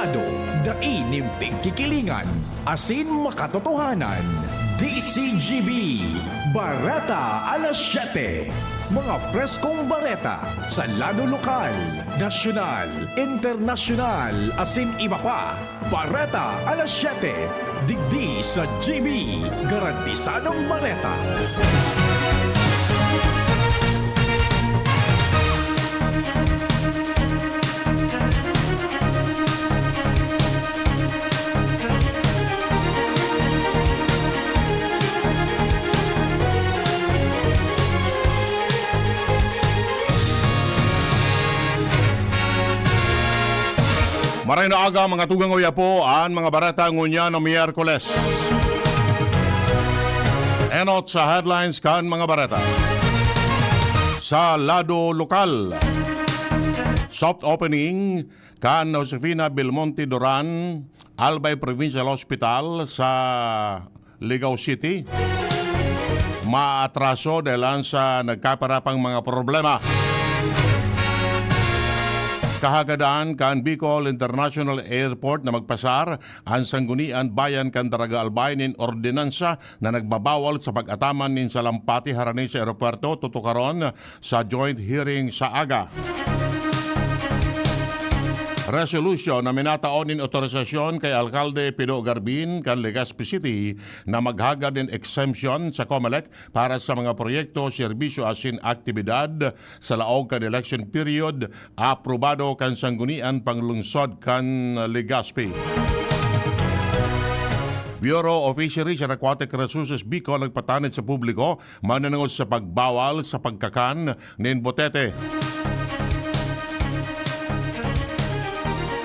Senado, dainimpig kikilingan, asin makatotohanan. DCGB, Barata alas 7. Mga preskong bareta sa lado lokal, nasyonal, internasyonal, asin iba pa. Bareta alas 7. Digdi sa GB, garantisadong bareta. Maray na aga mga tugang uyapo ang mga barata ngunya ng Miyerkules. Enot sa headlines kan mga barata. Sa lado lokal, soft opening kan Josefina Belmonte Duran, Albay Provincial Hospital sa Ligao City. Maatraso dahil sa nagkaparapang mga problema. Kahagadaan kan Bicol International Airport na magpasar ang sanggunian bayan kan Daraga Albay nin ordinansa na nagbabawal sa pag-ataman nin salampati harani sa aeropuerto tutukaron sa joint hearing sa aga. Resolution na minataon nin otorisasyon kay Alkalde Pido Garbin kan Legazpi City na maghagad din exemption sa COMELEC para sa mga proyekto, serbisyo asin aktibidad sa laog kan election period, aprobado kan sanggunian panglungsod kan Legazpi. Bureau of Fisheries and Aquatic Resources Bicol nagpatanid sa publiko mananangos sa pagbawal sa pagkakan nin botete.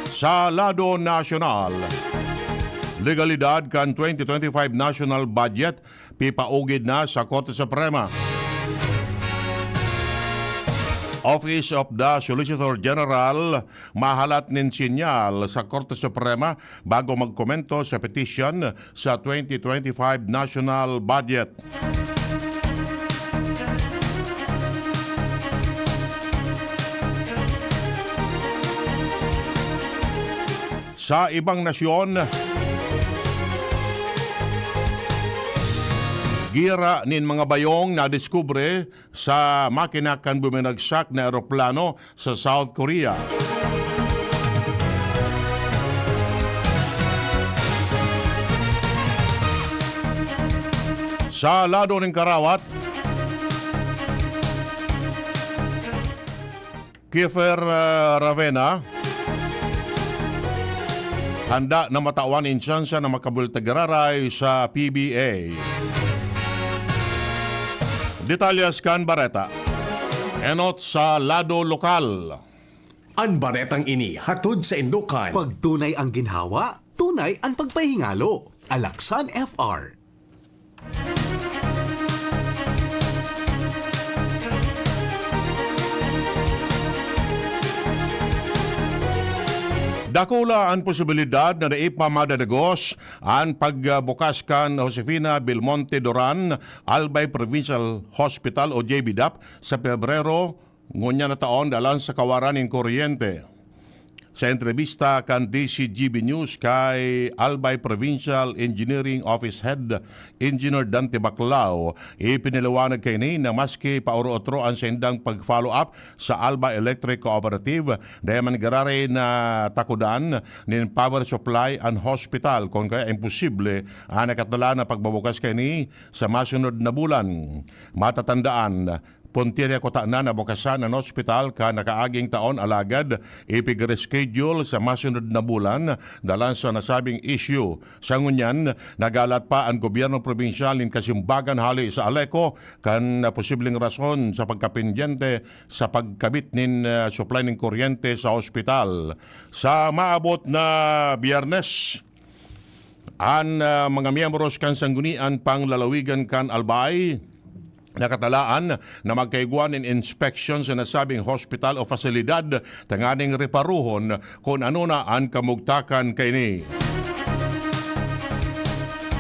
Sa lado nasyonal, legalidad kan 2025 national budget pipaugid na sa Korte Suprema. Office of the Solicitor General mahalat nin sinyal sa Korte Suprema bago magkomento sa petition sa 2025 national budget. Sa ibang nasyon, gira nin mga bayong na diskubre sa makina kan buminagsak na eroplano sa South Korea. Sa lado ng Karawat, Kiefer Ravena handa na matawan in tsansa na makabultagararay sa PBA. Detalyas kan Bareta. Enot sa lado lokal. Ang baretang ini hatod sa Indukan. Pag tunay ang ginhawa, tunay ang pagpahingalo. Alaksan FR. Dakula ang posibilidad na naipamadadagos ang pagbukas kan Josefina Belmonte Duran Albay Provincial Hospital o JBDAP sa Pebrero ngunya na taon dalan sa kawaran ng kuryente. Sa entrevista kan DCGB News kay Albay Provincial Engineering Office Head Engineer Dante Baclao, ipiniliwanag kay ni na maski pauro-otro ang sendang pag-follow up sa Alba Electric Cooperative dahil mangarare na takudan nin power supply and hospital kung kaya imposible ang nakatala na pagbabukas kay ni sa masunod na bulan. Matatandaan, puntirya ko na nabukasan ang hospital ka nakaaging taon alagad ipig-reschedule sa masunod na bulan dalan sa nasabing issue. Sa ngunyan, nagalat pa ang gobyerno probinsyal ng kasimbagan hali sa Aleco kan posibleng rason sa pagkapindyente sa pagkabit nin supply ng kuryente sa hospital. Sa maabot na Biyernes, ang mga miyembros kan sanggunian pang lalawigan kan Albay nakatalaan na magkaiguan in inspection sa nasabing hospital o fasilidad tanganing reparuhon kung ano na ang kamugtakan kay ni.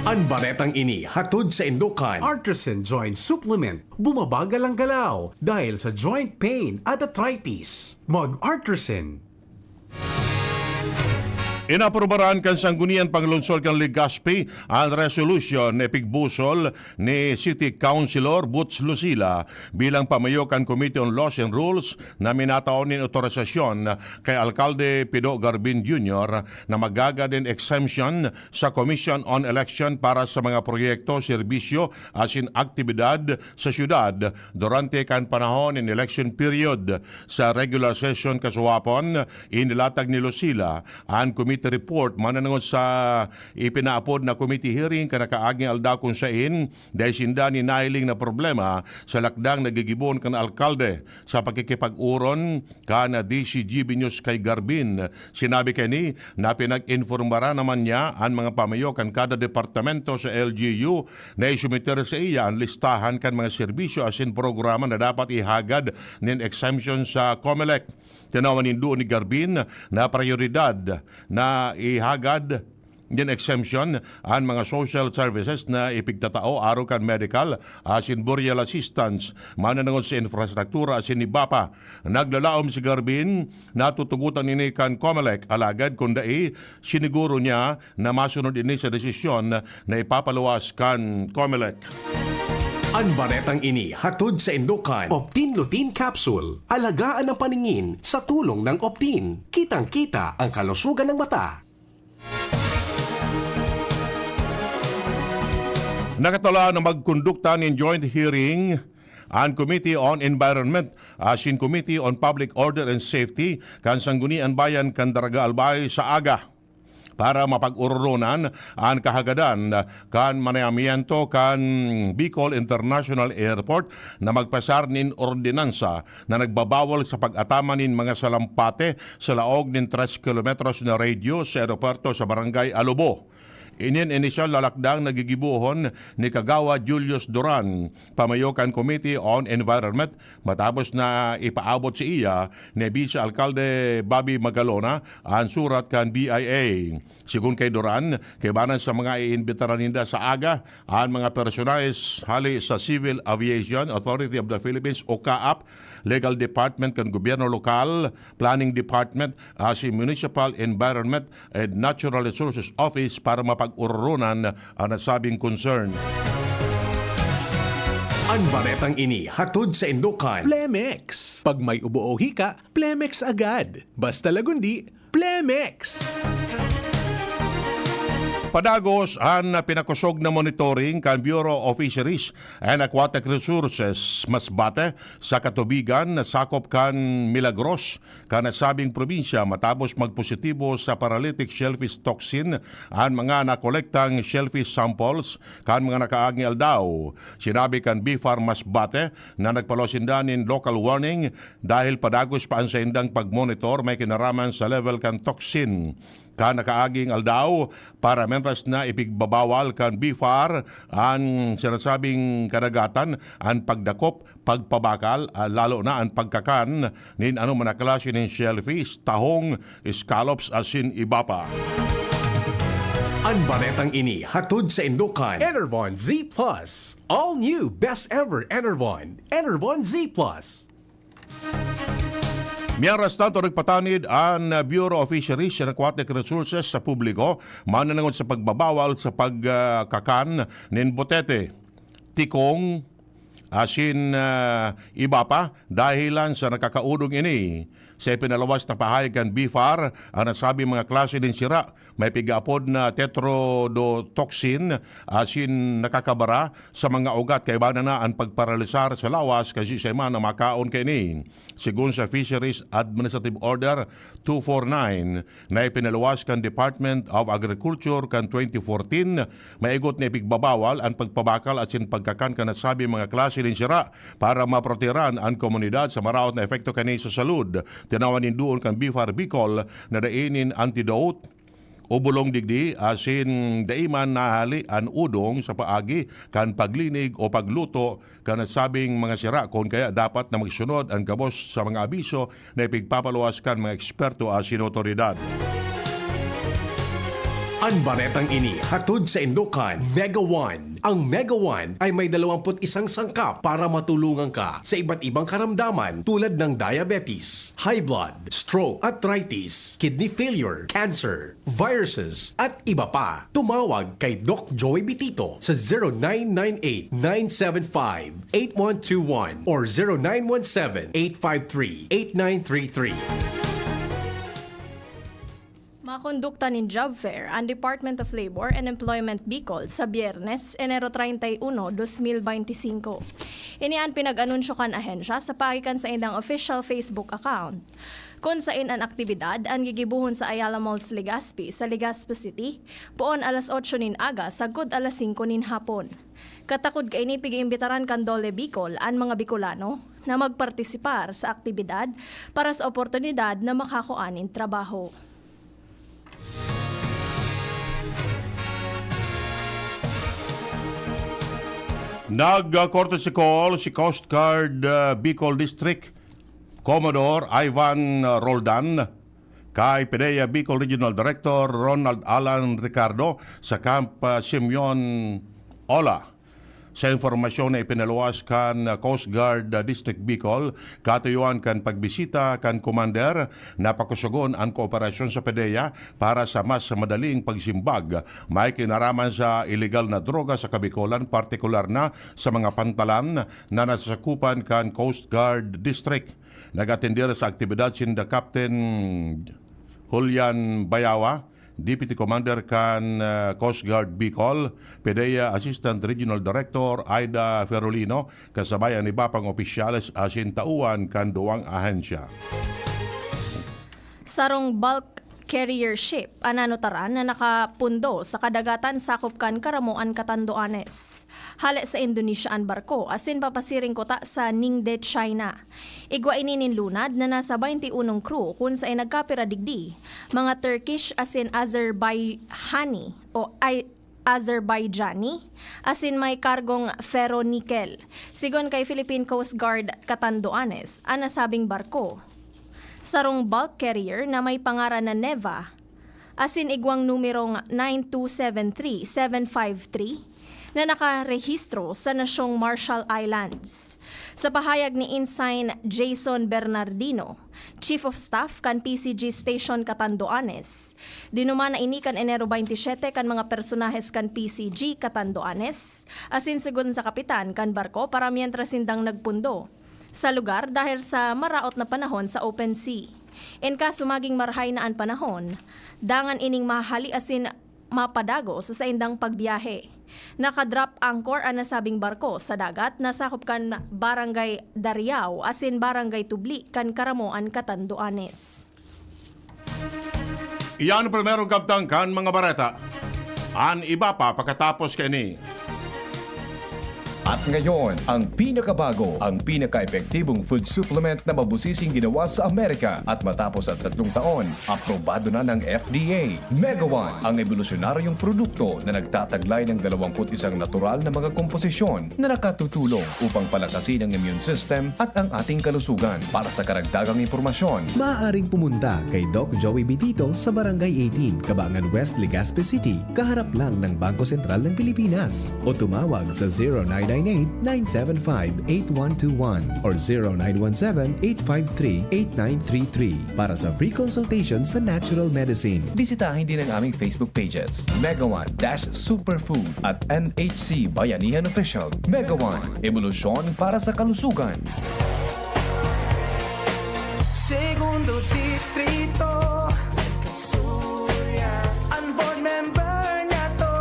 Ang baretang ini hatod sa Indukan. Artisan Joint Supplement. Bumabagal ang galaw dahil sa joint pain at arthritis. Mag-Artisan. Inaprobaran kan sanggunian panglungsod kan Legazpi ang resolution na pigbusol ni City Councilor Butch Lucila bilang pamayo kan Committee on Laws and Rules na minataon nin otorisasyon kay Alcalde Pido Garbin Jr. na magaga din exemption sa Commission on Election para sa mga proyekto, serbisyo asin aktibidad sa syudad durante kan panahon in election period. Sa regular session kasuwapon, inilatag ni Lucila ang committee report mananangon sa ipinaapod na committee hearing kanakaaging aldaw kung sain dahil sinda ni nailing na problema sa lakdang nagigibon kan alkalde sa pagkikipag-uron kana DCGB News kay Garbin. Sinabi kani na pinag-informara naman niya ang mga pamayo kan kada departamento sa LGU na isumiter sa iya ang listahan kan mga serbisyo asin programa na dapat ihagad nin exemption sa COMELEC. Tinawan doon ni Garbin na prioridad na ihagad din exemption ang mga social services na ipigtatao araw kan medical asin burial assistance mananangon sa infrastruktura asin ibapa. Naglalaom si Garbin na tutugutan ini kan COMELEC alagad kung dai siniguro niya na masunod ini sa desisyon na ipapaluwas kan COMELEC. Ang baretang ini hatod sa Indukan. Optin Lutein Capsule. Alagaan ang paningin sa tulong ng Optin. Kitang-kita ang kalusugan ng mata. Nakatala na magkondukta ng joint hearing ang Committee on Environment asin Committee on Public Order and Safety kan Sanggunian Bayan kan Daraga Albay sa aga para mapag-ururonan ang kahagadan kan manayamiento kan Bicol International Airport na magpasar nin ordinansa na nagbabawal sa pag-atama nin mga salampate sa laog nin 3 kilometros na radius sa aeroporto sa Barangay Alubo. Inin inisyal lalakdang nagigibuhon ni Kagawa Julius Duran, pamayokan Committee on Environment, matapos na ipaabot si iya ni Vice Alcalde Bobby Magalona ang surat kan BIA. Sigun kay Duran, kaibanan sa mga iimbitaran ninda sa aga ang mga personalis hali sa Civil Aviation Authority of the Philippines o CAAP, Legal Department kan Gobyerno Lokal, Planning Department, si Municipal Environment and Natural Resources Office para mapag-ururonan ang nasabing concern. Ang baretang ini hatod sa Indukan. Plemex. Pag may ubo o hika, Plemex agad. Basta lagundi, Plemex. Padagos ang pinakusog na monitoring kan Bureau of Fisheries and Aquatic Resources Masbate sa katubigan na sakop kan Milagros kan nasabing probinsya matapos magpositibo sa paralytic shellfish toxin ang mga nakolektang shellfish samples kan mga nakaaging aldaw. Sinabi kan BFAR Masbate na nagpalosindanin local warning dahil padagos pa ang sa indang pagmonitor may kinaraman sa level kan toxin kan nakaaging aldaw para mentras na ipigbabawal kan BFAR ang sinasabing kadagatan ang pagdakop, pagpabakal, lalo na ang pagkakan nin ano manaklase ng shellfish, tahong, scallops asin iba pa. Ang baretang ini hatod sa Indukan. Enervon Z Plus. All new, best ever Enervon. Enervon Z Plus. Miyaras tanto nagpatanid ang Bureau of Fisheries and Aquatic Resources sa publiko mananangon sa pagbabawal sa pagkakan nin botete, tikong, asin iba pa dahilan sa nakakaudong ini. Sa ipinalawas na pahayag kan BFAR, ang nasabi mga klase din sira, may pigapod na tetrodotoxin asin nakakabara sa mga ugat kay bana na ang pagparalisar sa lawas kasi sa na makaon kay ni. Sigun sa Fisheries Administrative Order 249 na ipinalawas kan Department of Agriculture kan 2014, maigot na ipigbabawal ang pagpabakal asin pagkakan kan nasabi mga klase din sira para maproteran ang komunidad sa maraot na epekto kani sa salud. Tinawanin doon kan BFAR Bicol na dainin antidote o bulong digdi asin daiman nahali ang udong sa paagi kan paglinig o pagluto kan sabing mga sira kon kaya dapat na magsunod ang kabos sa mga abiso na ipigpapaluwas kan mga eksperto asin otoridad. Ang baretang ini hatod sa Indukan. Mega One. Ang Mega One ay may 21 sangkap para matulungan ka sa iba't ibang karamdaman tulad ng diabetes, high blood, stroke, arthritis, kidney failure, cancer, viruses, at iba pa. Tumawag kay Doc Joey Bitito sa 0998-975-8121 or 0917-853-8933. Makondukta ng job fair ang Department of Labor and Employment Bicol sa Biyernes, Enero 31, 2025. Inian pinag-anunsyo kan ahensya sa pagikan sa indang official Facebook account. Kung sain ang aktibidad ang gigibuhon sa Ayala Malls, Legazpi sa Legazpi City, poon alas 8 nin aga sagod alas 5 nin hapon. Katakod ka ini pigi-imbitaran kan Dole Bicol ang mga Bicolano na magpartisipar sa aktibidad para sa oportunidad na makakuanin trabaho. Nag-courtesy call si Coast Guard Bicol District Commodore Ivan Roldan kay PDEA Bicol Regional Director Ronald Alan Ricardo sa Camp Simeon Ola. Sa informasyon na ipinaluwas kan Coast Guard District Bicol, katuyuan kan pagbisita kan commander na pakusugon ang kooperasyon sa PDEA para sa mas madaling pagsimbag may kinaraman sa illegal na droga sa Kabikolan, partikular na sa mga pantalan na nasasakupan kan Coast Guard District. Nag-atender sa aktibidad sinda Captain Julian Bayawa, Deputy Commander kan Coast Guard Bicol, PDEA Assistant Regional Director Aida Ferolino, kasabay ang iba pang opisyales asin tauan kan duwang ahensya. Sarong bulk carrier ship ananotaran na nakapundo sa kadagatan sakop kan Karamuan, Catanduanes. Hale sa Indonesia ang barko asin papasiring kota sa Ningde, China. Igwa ininin lunad na nasa 21 crew kung saan nagkapira digdi, mga Turkish asin Azerbaijani o Azerbaijani asin may kargong ferro-nickel. Sigon kay Philippine Coast Guard Catanduanes, ang nasabing barko sarong bulk carrier na may pangaran na Neva, asin igwang numerong 9273753 na nakarehistro sa nasyong Marshall Islands. Sa pahayag ni Ensign Jason Bernardino, Chief of Staff kan PCG Station Catanduanes, dinuman na inikan Enero 27 kan mga personahes kan PCG Catanduanes, asin sigon sa kapitan kan barko para mientras sindang nagpundo sa lugar dahil sa maraot na panahon sa open sea. In kaso maging marhay na ang panahon, dangan ining mahali asin mapadago sa saindang pagbiyahe. Nakadrop anchor ang nasabing barko sa dagat na sakop kan Barangay Dariao asin Barangay Tubli kan Karamuan, Catanduanes. Iyan ang primerong kaptang kan mga bareta. An iba pa pagkatapos kani. At ngayon, ang pinakabago, ang pinaka-epektibong food supplement na mabusising ginawa sa Amerika at matapos at 3 taon, aprobado na ng FDA. Mega One, ang evolusyonaryong produkto na nagtataglay ng 21 natural na mga komposisyon na nakatutulong upang palakasin ang immune system at ang ating kalusugan. Para sa karagdagang impormasyon, maaaring pumunta kay Doc Joey Bitito sa Barangay 18, Cabangan West, Legazpi City, kaharap lang ng Bangko Sentral ng Pilipinas. O tumawag sa 0998-975-8121 or 0917-853-8933 para sa free consultation sa natural medicine. bisitahin din ang aming Facebook pages, Mega One-Superfood at NHC Bayanihan Official. Mega One, evolusyon para sa kalusugan. Segundo Distrito, Kasuya, ang board member niya to.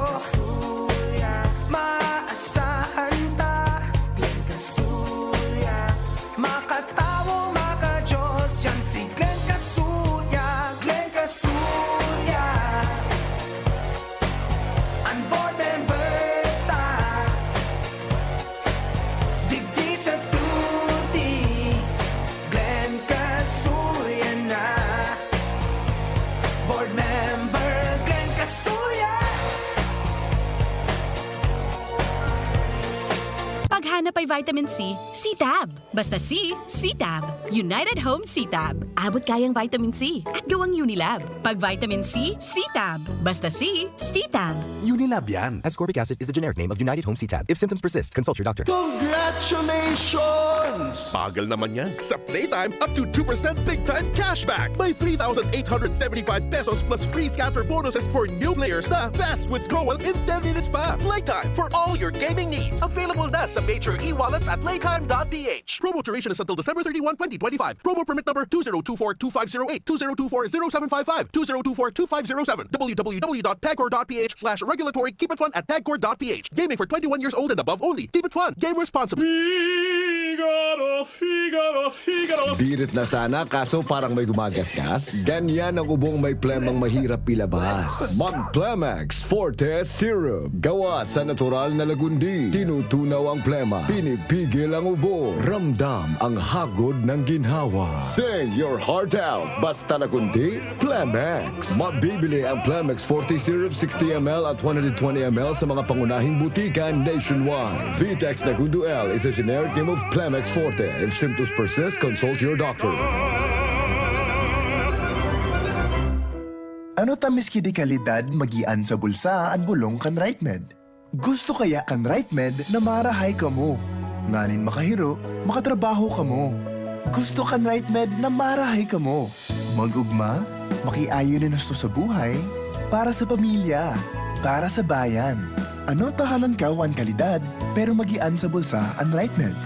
Kasuya, maasahan ta, Glenn Kasuya, makatawo, maka-Diyos, yan si Glenn Kasuya. Glenn Kasuya, ang board member ta, digdi sa tuti. Glenn Kasuya na, board member Glenn Kasuya. hanap ay vitamin C, C-Tab. Basta C, C-Tab. United Home C-Tab. Abot kayang vitamin C at gawang Unilab. Pag vitamin C, C-Tab. Basta C, C-Tab. Unilab yan. Ascorbic acid is the generic name of United Home C-Tab. If symptoms persist, consult your doctor. Congratulations! Bagal naman yan. Sa Playtime, up to 2% big-time cashback. May 3,875 pesos plus free scatter bonuses for new players na fast withdrawal in 10 minutes pa. Playtime for all your gaming needs. Available na sa major e-wallets at playtime.ph. Promo duration is until December 31, 2025. Promo permit number 2024-2508, 2024-0755, 2024-2507, www.pagcor.ph/regulatory. Keep it fun at pagcor.ph. Gaming for 21 years old and above only. Keep it fun. Game responsibly. Birit na sana kaso parang may gumagasgas. Ganyan ang ubong may plemang mahirap ilabas. Mag-Plemex Forte Syrup. Gawa sa natural na lagundi. Tinutunaw ang plema. Pinipigil ang ubo. Ramdam ang hagod ng ginhawa. Sing your heart out. Basta lagundi, Plemex. Mabibili ang Plemex Forte Syrup 60ml at 120ml sa mga pangunahing butika nationwide. Vitex Nagundo L is a generic name of Plemex Forte. If symptoms persist, consult your doctor. Ano tamis kidi kalidad magian sa bulsa ang bulong kan RightMed? Gusto kaya kan RightMed na marahay ka mo? Nganin makahiro, makatrabaho ka mo. Gusto kan RightMed na marahay ka mo? Magugma, makiayo na nusto sa buhay, para sa pamilya, para sa bayan. Ano tahanan ka ang kalidad, pero magian sa bulsa ang RightMed?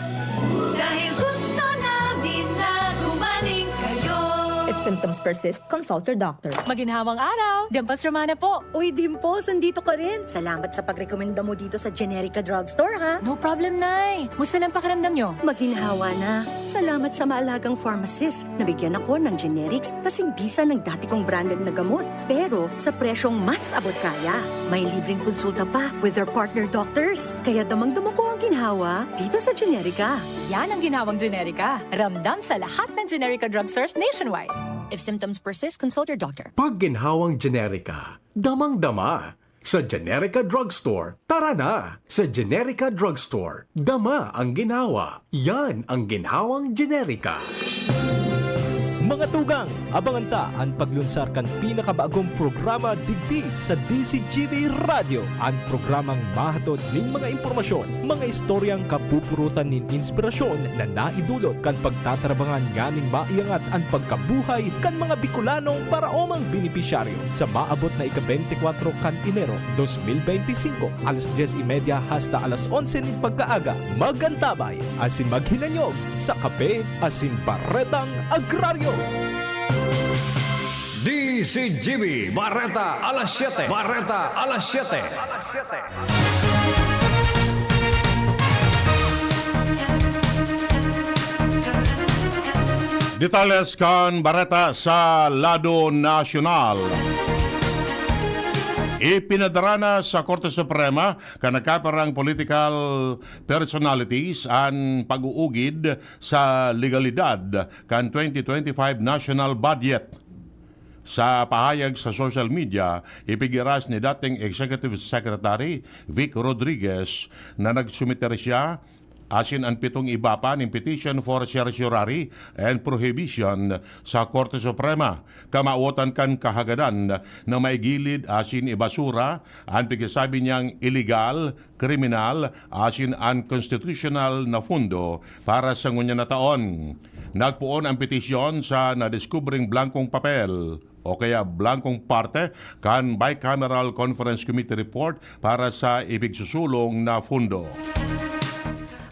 Dahil gusto namin na gumaling kayo. If symptoms persist, consult your doctor. Maginhawang araw. Dimples Romana po. Uy, Dimples, andito ka rin. Salamat sa pagrekomenda mo dito sa Generica Drugstore, ha? No problem, Nay. Musta lang pakiramdam nyo? Maginhawa na. Salamat sa maalagang pharmacist. Nabigyan ako ng generics kasing bisa ng dati kong branded na gamot. Pero sa presyong mas abot kaya. May libreng konsulta pa with their partner doctors. Kaya damang-dama ko ang ginhawa dito sa Generica. Yan ang ginawang Generica. Ramdam sa lahat ng Generica drugstores nationwide. If symptoms persist, consult your doctor. Pag ginhawang Generica, damang-dama. Sa Generica Drugstore, tara na! Sa Generica Drugstore, dama ang ginhawa. Yan ang ginhawang Generica. Mga tugang, abangan ta ang paglunsar kan pinakabagong programa digdi sa DCGV Radio. Ang programang mahatod ning mga impormasyon, mga istoryang kapupurutan nin inspirasyon na naidulot kan pagtatrabangan nganing maiangat ang pagkabuhay kan mga Bicolanong paraomang benepisyaryo sa maabot na ika-24 kan Enero 2025 alas 10:30 hasta alas 11 ning pagkaaga. Magantabay asin maghinanyog sa Kape asin Baretang Agraryo. DCGV Bareta alas 7. Bareta alas 7. Detalles kan Bareta sa Lado Nacional. Ipinadara na sa Korte Suprema kanakaparang political personalities ang pag-uugid sa legalidad kan 2025 national budget. Sa pahayag sa social media, ipigiras ni dating Executive Secretary Vic Rodriguez na nagsumiter siya asin ang 7 iba pa ng petition for certiorari and prohibition sa Korte Suprema. Kamauotan kan kahagadan na maigilid asin ibasura ang pigisabi niyang illegal, kriminal, asin unconstitutional na fundo para sa ngunya na taon. Nagpuon ang petisyon sa nadiskubring blankong papel o kaya blankong parte kan Bicameral Conference Committee report para sa ibigsusulong na fundo.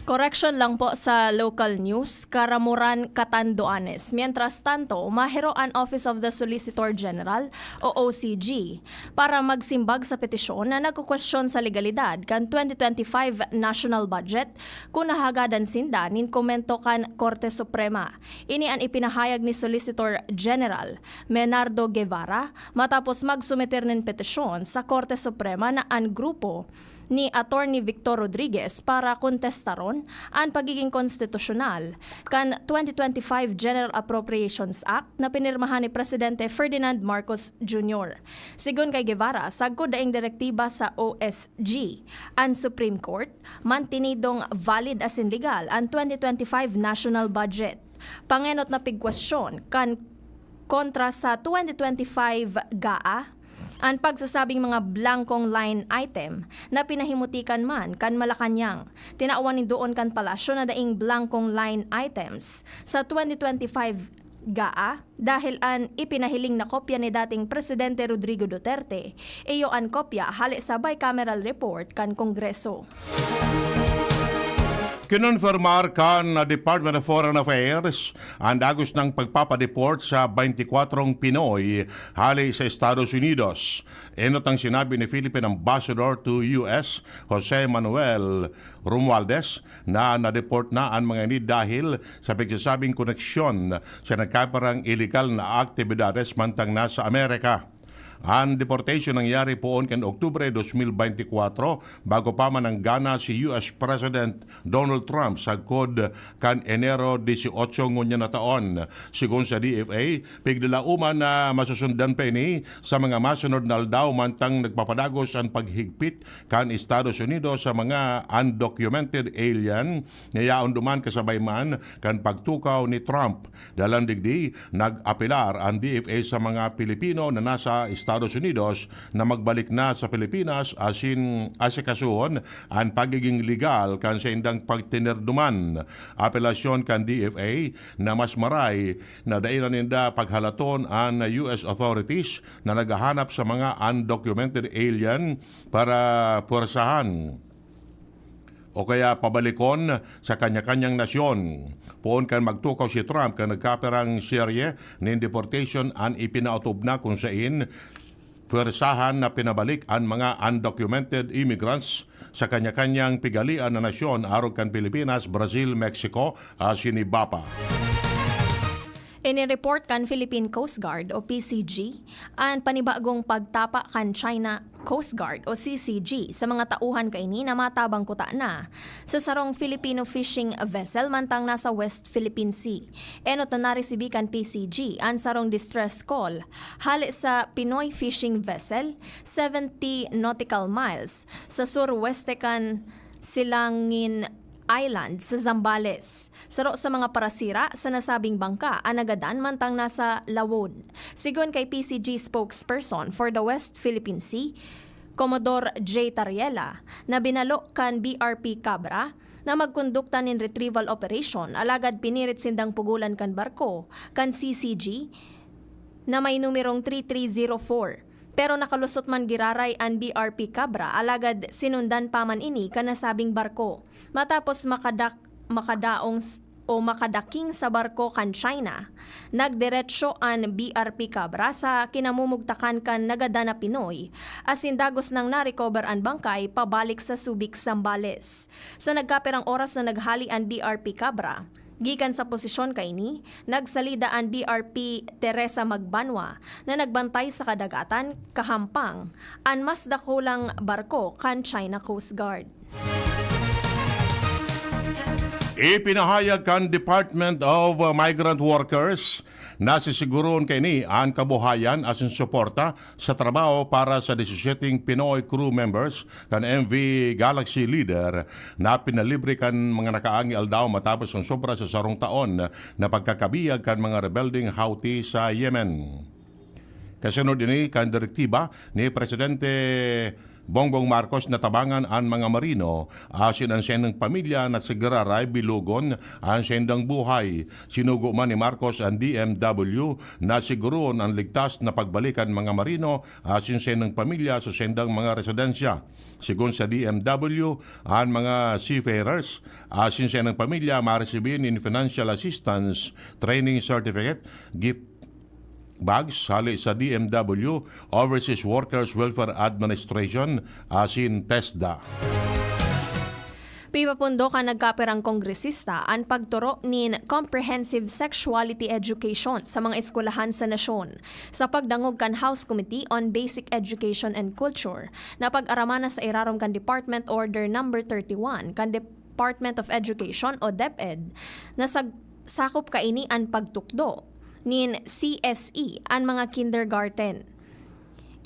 Correction lang po sa local news, Karamuran, Catanduanes. Mientras tanto, umahero ang Office of the Solicitor General o OCG para magsimbag sa petisyon na nagkukwestiyon sa legalidad kan 2025 national budget kung nahagadan sinda nin komento kan Korte Suprema. Ini ang ipinahayag ni Solicitor General Menardo Guevara matapos magsumeter nin petisyon sa Korte Suprema na ang grupo ni Attorney Victor Rodriguez para kontestaron ang pagiging konstitusyonal kan 2025 General Appropriations Act na pinirmahan ni Presidente Ferdinand Marcos Jr. Sigon kay Guevara, sagkod daing direktiba sa OSG, ang Supreme Court mantinidong valid as in legal ang 2025 national budget. Pangenot na pigkwestiyon kan kontra sa 2025 GAA ang pagsasabing mga blankong line item na pinahimutikan man kan Malacanang. Tinaawan ni doon kan palasyo na daing blankong line items sa 2025 GAA dahil an ipinahiling na kopya ni dating Presidente Rodrigo Duterte iyo an kopya hali sa bicameral report kan Kongreso. Kinonfirmar kan na Department of Foreign Affairs ang dagos ng pagpapadeport sa 24 Pinoy hali sa Estados Unidos. Enot ang sinabi ni Philippine Ambassador to US, Jose Manuel Romualdez, na na-deport na ang mga ini dahil sa pagsasabing koneksyon sa nagkaparang illegal na aktibidades mantang nasa Amerika. Ang deportation nangyari poon kan Oktubre 2024 bago pa man ang gana si US President Donald Trump sa kod kan Enero 18 ngunya na taon. Sigon sa DFA, pigdalauman na masusundan pa ini sa mga masunod na aldaw mantang nagpapadagos ang paghigpit kan Estados Unidos sa mga undocumented alien na yaon duman kasabay man kan pagtukaw ni Trump. Dalang digdi, nag-apilar ang DFA sa mga Pilipino na nasa Estados Unidos na magbalik na sa Pilipinas asin asikasuhon ang pagiging legal kan sa indang pagtinirduman. Apelasyon kan DFA na mas maray na dailan ninda paghalaton ang US authorities na naghahanap sa mga undocumented alien para puwersahan o kaya pabalikon sa kanya-kanyang nasyon. Poon kan magtukaw si Trump kan nagkaperang serye ng deportation ang ipinautob na kung sain puwersahan na pinabalik ang mga undocumented immigrants sa kanya-kanyang pigalian na nasyon arog kan Pilipinas, Brazil, Mexico, sinibapa. Inireport kan Philippine Coast Guard o PCG ang panibagong pagtapa kan China Coast Guard o CCG sa mga tauhan kaini na matabang kuta na sa sarong Filipino fishing vessel mantang nasa West Philippine Sea. Enot na naresibi kan PCG ang sarong distress call hali sa Pinoy fishing vessel 70 nautical miles sa surweste kan Silangin Island sa Zambales. Saro sa mga parasira sa nasabing bangka anagadan mantang nasa Lawon. Sigon kay PCG spokesperson for the West Philippine Sea, Commodore J. Tariela, na binalo kan BRP Cabra na magkondukta nin retrieval operation alagad pinirit sindang pugulan kan barko kan CCG na may numerong 3304. Pero nakalusot man giraray ang BRP Cabra alagad sinundan pa man ini kanasabing barko. Matapos makadaking sa barko kan China, nagdiretsyo ang BRP Cabra sa kinamumugtakan kan nagadana Pinoy asin dagos nang narecover ang bangkay pabalik sa Subic, Zambales. Sa nagkaperang oras na naghali ang BRP Cabra, gikan sa posisyon kaini, nagsalida ang BRP Teresa Magbanwa na nagbantay sa kadagatan kahampang ang mas dakulang barko kan China Coast Guard. Ipinahayag kan Department of Migrant Workers na sisiguron kaini ang kabuhayan asin suporta sa trabaho para sa 17 Pinoy crew members kan MV Galaxy Leader na pinalibre kan mga nakaangi aldaw matapos ang sobra sa sarong taon na pagkakabiyag kan mga rebelding Houthi sa Yemen. Kasunod ini kan direktiba ni Presidente Bongbong Marcos na tabangan ang mga marino asin ang siyang pamilya na sigararay bilugon ang siyang buhay. Sinugo man ni Marcos ang DMW na siguron ang ligtas na pagbalikan mga marino asin siyang pamilya sa siyang mga residensya. Sigon sa DMW, ang mga seafarers asin siyang pamilya maresibin in financial assistance, training certificate, gift bags hali sa DMW Overseas Workers Welfare Administration asin TESDA. Pipapundo ka nagkaperang kongresista ang pagturo nin comprehensive sexuality education sa mga eskwelahan sa nasyon sa pagdangog kan House Committee on Basic Education and Culture na pag-aramana sa irarom kan Department Order No. 31 kan Department of Education o DepEd na sakop kaini ang pagtukdo nin CSE ang mga kindergarten.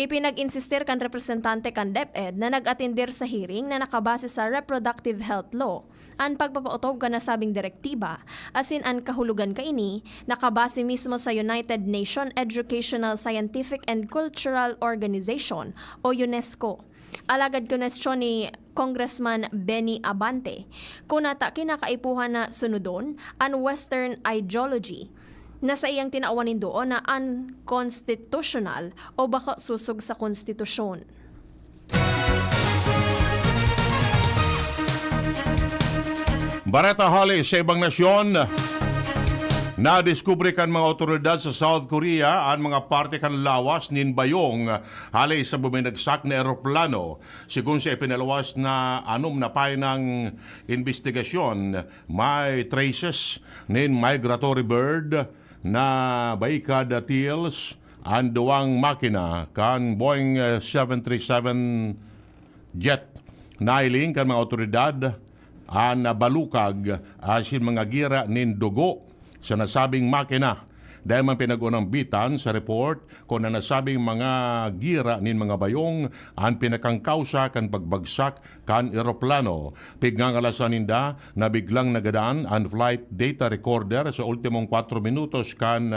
Ipinag-insistir kan representante kan DepEd na nag-atindir sa hearing na nakabase sa Reproductive Health Law ang pagpapautob ka nasabing direktiba asin ang kahulugan kaini nakabase mismo sa United Nations Educational, Scientific and Cultural Organization o UNESCO. Alagad konestyon ni Congressman Benny Abante kung nata kinakaipuhan na sunodon ang Western ideology na sa iyang tinaawanin doon na unconstitutional o baka susog sa konstitusyon. Bareta hali sa ibang nasyon, nadiskubre kan mga otoridad sa South Korea ang mga parte kan lawas nin bayong hali sa buminagsak na eroplano. Sigun sa ipinalawas na na pay ng investigasyon, may traces nin migratory bird na baikad tails ang duwang makina kan Boeing 737 jet. Nailing kan mga otoridad ang balukag asin mga gira nin dugo sa nasabing makina. Dahil man pinag-unang bitan sa report kung na nasabing mga gira nin mga bayong ang pinakangkausa kan pagbagsak kan eroplano. Pigngangalasan ninda na biglang nagadaan ang flight data recorder sa ultimong 4 minutos kan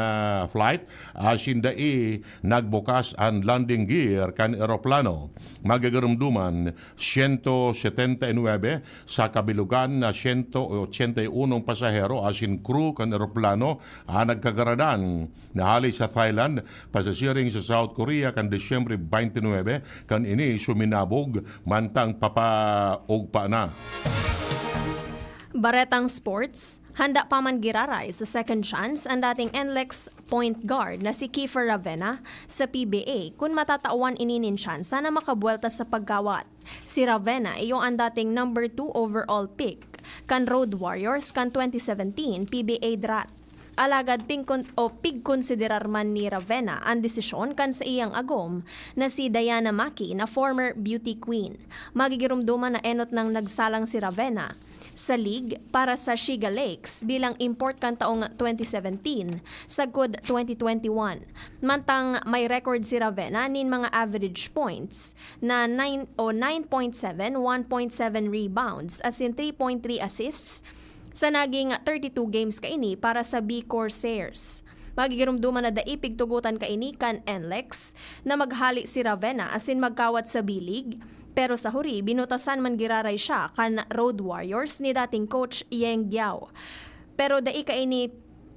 flight asin dai nagbukas ang landing gear kan eroplano. Magagarumduman 179 sa kabilugan na 181 pasahero asin crew kan eroplano ang nagkagaradan na hali sa Thailand pasasiring sa South Korea kan Desyembre 29 kan ini suminabog mantang papaugpa na. Baretang Sports, handa pa man giraray sa second chance ang dating NLEX point guard na si Kiefer Ravena sa PBA kung matatawan ininin tsansa na makabuelta sa pagkawat. Si Ravena iyo ang dating number 2 overall pick kan Road Warriors kan 2017 PBA draft. Alagad pigkonsiderar man ni Ravena ang desisyon kan sa iyang agom na si Diana Maki na former beauty queen. Magigirumduman na enot ng nagsalang si Ravena sa league para sa Shiga Lakes bilang import kan taong 2017 sagkod 2021. Mantang may record si Ravena nin mga average points na 9.7, 1.7 rebounds as in 3.3 assists sa naging 32 games kaini para sa B Corsairs. Magigirumduman na daipig tugutan kaini kan NLEX na maghali si Ravena asin magkawat sa B-League, pero sa huri binutasan man giraray siya kan Road Warriors ni dating coach Yeng Giao. Pero dai kaini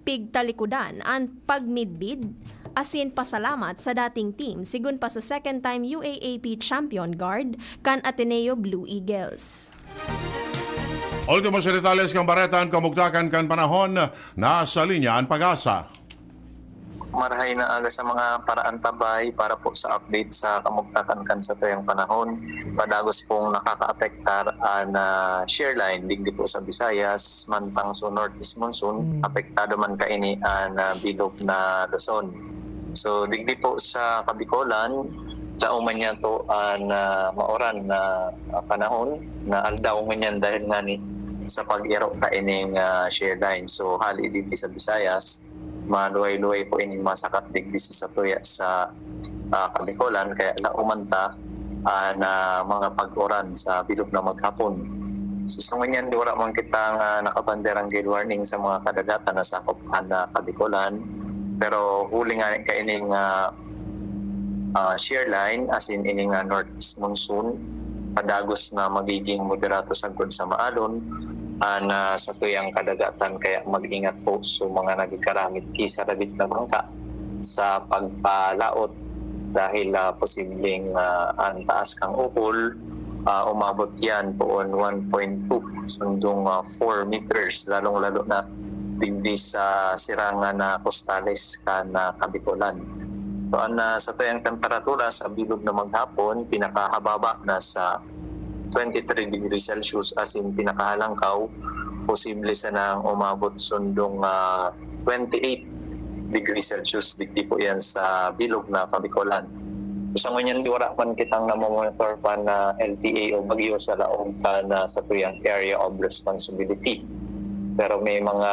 pigtalikudan ang pag-midbid asin pasalamat sa dating team sigun pa sa second time UAAP champion guard kan Ateneo Blue Eagles. Ultimo sa detalles kang baretan kamugtakan kan panahon na sa linya ang pag-asa. Marahay na aga sa mga paraan tabay para po sa update sa kamugtakan kan sa tuyang panahon. Padagos pong nakaka-apektar na share line digdi po sa Visayas mantang so northeast monsoon apektado man kaini ang bilog na Luzon. So digdi po sa Kabikolan dauman niya to na maoran na panahon na aldaw man yan dahil nga ni sa pag-iro ka ining share line. So hali din sa Visayas, maluway-luway po ining masakat digdi sa tuya sa Kabikolan kaya naumanta na mga pag-oran sa bilog na maghapon. So sa ganyan dura man kita nakabanderang gale warning sa mga kadagatan na sakop na Kabikolan. Pero huli nga kaining shear line as in ining northeast monsoon padagos na magiging moderato sagkod sa maalon sa tuyang kadagatan kaya mag-ingat po sa mga nagkaramit kisa rabit na bangka sa pagpalaot dahil posibleng ang taas kang upol umabot yan po on 1.2 sundong 4 meters lalong-lalo na digdi sa sirangan na Costales na Kabikolan. So sa tuyang temperatura sa bilog na maghapon pinakahababa na sa 23 degrees Celsius as in pinakahalangkaw, posible sanang umabot sundong 28 degrees Celsius. Digdi po yan sa bilog na Kabikolan. Sa ngunyan wala man kitang namomonitor pa na LTA o bagyo sa laong ka na sa tuyang area of responsibility. Pero may mga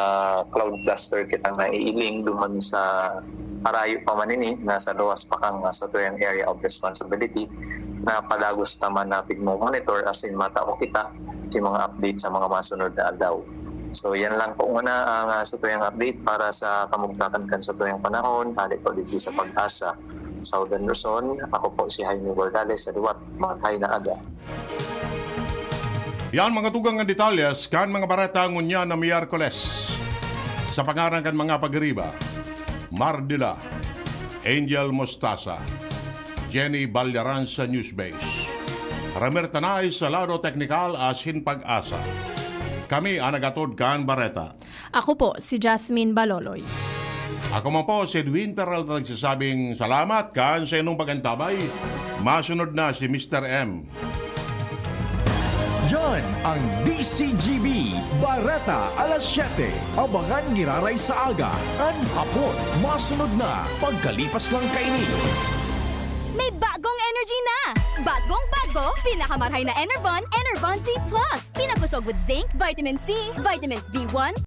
cloud cluster kitang naiiling duman sa Arayo pa man ini, nasa luwas pa kang sa tuyang area of responsibility na palagos naman na mo monitor as in matao kita yung mga update sa mga masunod na adlaw. So yan lang po muna ang sa tuyang update para sa kamugtakan kan sa tuyang panahon. Halit po dito sa Pag-asa, Southern Luzon. Ako po si Jaime Gordales sa Liwat, Matay na Aga. Yan mga tugang nga detalyes kan mga bareta ngunya na Miyerkules. Sa pangaran kan mga pagriba, Mardila, Angel Mostasa, Jenny Balyaran sa Newsbase, Ramir Tanay sa Lado Teknikal asin Pag-asa. Kami ang nagatod kan bareta. Ako po si Jasmine Baloloy. Ako man po si Edwin Terrell na nagsasabing salamat kan sa inyong pagantabay. Masunod na si Mr. M. Yan ang DCGB Bareta alas 7. Abangan giraray sa aga. An hapon, masunod na. Pagkalipas lang kaini. May bagong energy na! Bagong-bago, pinakamarhay na Enervon, Enervon C+. Pinapusog with zinc, vitamin C, vitamins B1,